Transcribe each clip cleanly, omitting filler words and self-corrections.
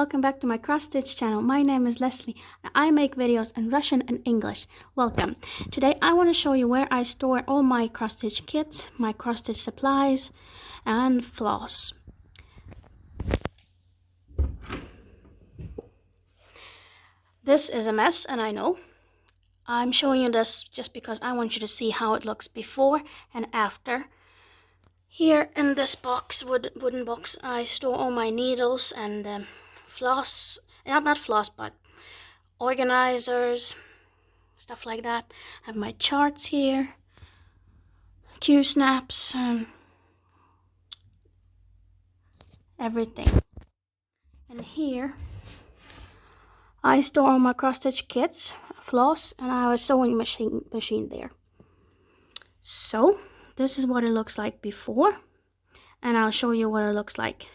welcome back to my cross stitch channel. My name is Leslie and I make videos in Russian and English. Welcome. Today I want to show you where I store all my cross stitch kits, my cross stitch supplies and floss. This is a mess, and I know. I'm showing you this just because I want you to see how it looks before and after. Here in this box, wooden box, I store all my needles and floss, not floss, but organizers, stuff like that. I have my charts here, Q-snaps, everything. And here I store all my cross-stitch kits, floss, and I have a sewing machine there. So this is what it looks like before, and I'll show you what it looks like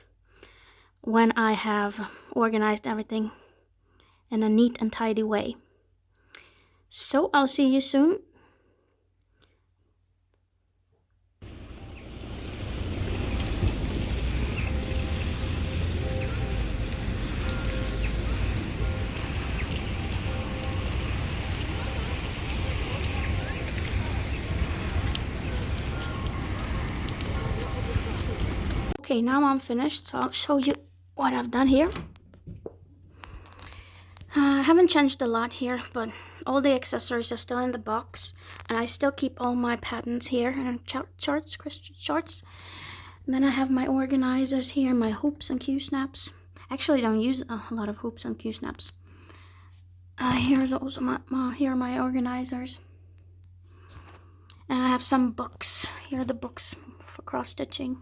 when I have organized everything in a neat and tidy way. So I'll see you soon. Okay, now I'm finished, so I'll show you what I've done here. I haven't changed a lot here, but all the accessories are still in the box, and I still keep all my patterns here and charts, Christian charts. And then I have my organizers here, my hoops and Q-snaps. Actually, don't use a lot of hoops and Q-snaps. Here's also here are my organizers, and I have some books. Here are the books for cross stitching.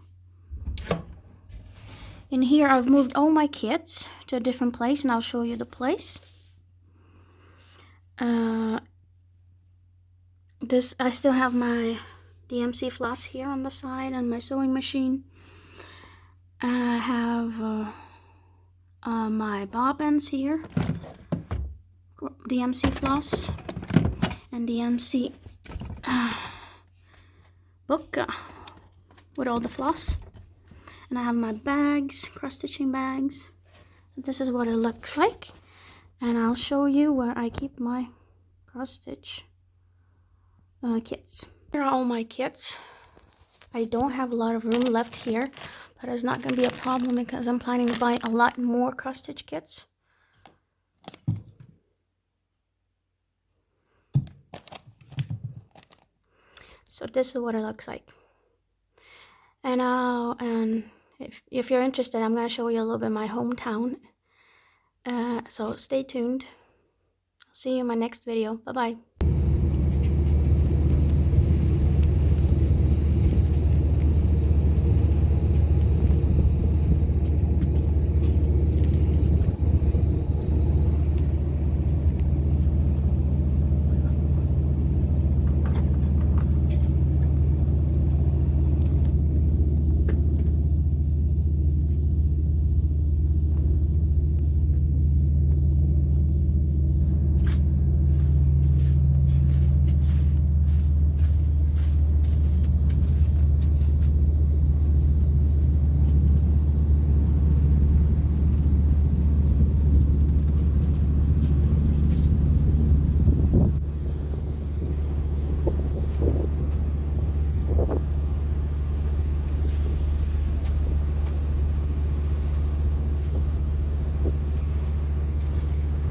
In here I've moved all my kits to a different place, and I'll show you the place. I still have my DMC floss here on the side and my sewing machine. And I have my bobbins here, DMC floss and DMC book with all the floss. And I have my bags, cross-stitching bags. So this is what it looks like. And I'll show you where I keep my cross-stitch kits. Here are all my kits. I don't have a lot of room left here, but it's not going to be a problem because I'm planning to buy a lot more cross-stitch kits. So this is what it looks like. And if you're interested, I'm going to show you a little bit of my hometown. So stay tuned. I'll see you in my next video. Bye-bye.